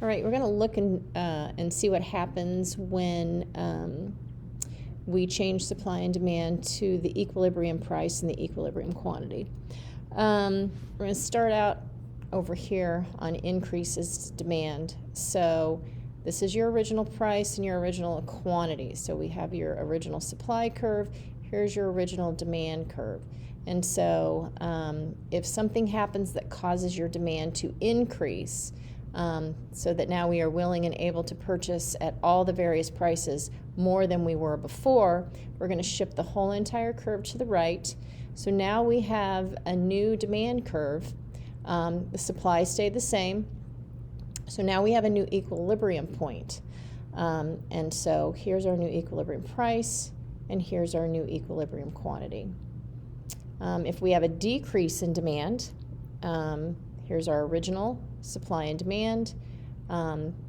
All right, we're going to look and see what happens when we change supply and demand to the equilibrium price and the equilibrium quantity. We're going to start out over here on increases demand. So this is your original price and your original quantity. So we have your original supply curve. Here's your original demand curve. And so if something happens that causes your demand to increase, so that now we are willing and able to purchase at all the various prices more than we were before, we're going to shift the whole entire curve to the right. So now we have a new demand curve. The supply stayed the same. So now we have a new equilibrium point. And so here's our new equilibrium price, and here's our new equilibrium quantity. If we have a decrease in demand, here's our original supply and demand.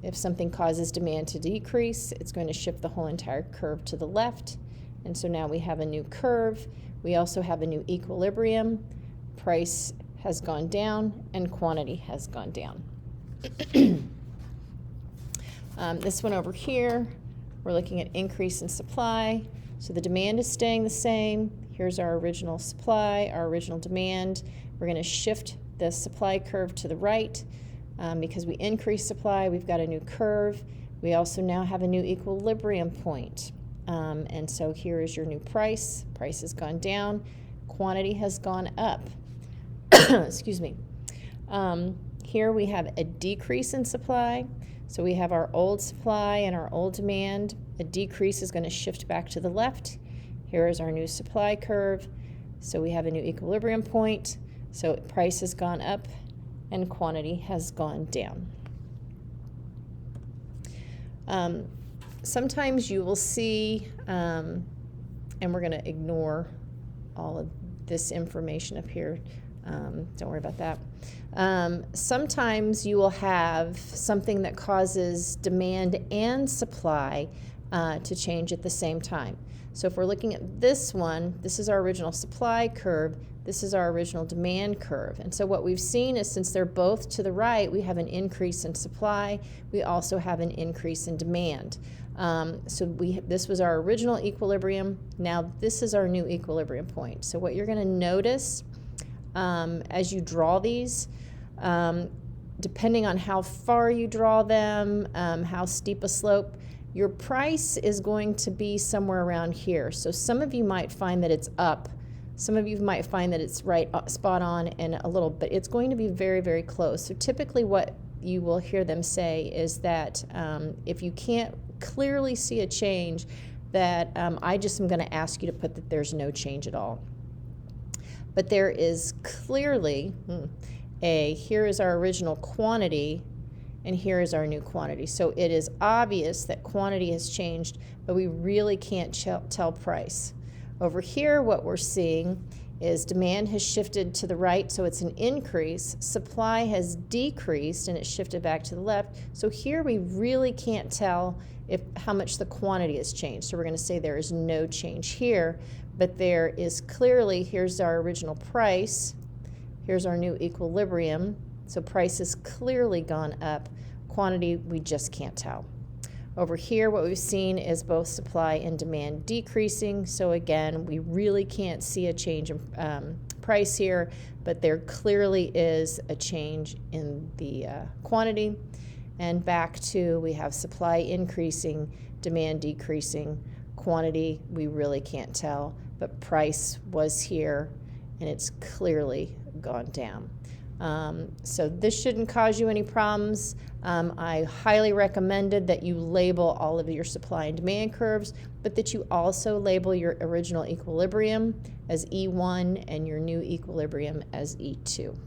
If something causes demand to decrease, it's going to shift the whole entire curve to the left. And so now we have a new curve. We also have a new equilibrium. Price has gone down and quantity has gone down. This one over here, we're looking at increase in supply. So the demand is staying the same. Here's our original supply, our original demand. We're going to shift the supply curve to the right. Because we increase supply, we've got a new curve. We also now have a new equilibrium point. And so here is your new price. Price has gone down. Quantity has gone up. Excuse me. Here we have a decrease in supply. So we have our old supply and our old demand. A decrease is going to shift back to the left. Here is our new supply curve. So we have a new equilibrium point. So price has gone up and quantity has gone down. Sometimes you will see, and we're going to ignore all of this information up here. Don't worry about that. Sometimes you will have something that causes demand and supply to change at the same time. So if we're looking at this one, this is our original supply curve. This is our original demand curve. And so what we've seen is, since they're both to the right, we have an increase in supply. We also have an increase in demand. This was our original equilibrium. Now this is our new equilibrium point. So what you're going to notice as you draw these, depending on how far you draw them, how steep a slope, your price is going to be somewhere around here. So some of you might find that it's up. Some of you might find that it's right spot on and a little, but it's going to be very, very close. So typically what you will hear them say is that if you can't clearly see a change, that I just am going to ask you to put that there's no change at all. But there is clearly here is our original quantity, and here is our new quantity. So it is obvious that quantity has changed, but we really can't tell price. Over here, what we're seeing is demand has shifted to the right, so it's an increase. Supply has decreased, and it's shifted back to the left. So here we really can't tell how much the quantity has changed. So we're going to say there is no change here, but there is clearly, here's our original price. Here's our new equilibrium. So price has clearly gone up. Quantity, we just can't tell. Over here, what we've seen is both supply and demand decreasing. So again, we really can't see a change in price here, but there clearly is a change in the quantity. And back to, we have supply increasing, demand decreasing, quantity, we really can't tell, but price was here, and it's clearly gone down. So this shouldn't cause you any problems. I highly recommended that you label all of your supply and demand curves, but that you also label your original equilibrium as E1 and your new equilibrium as E2.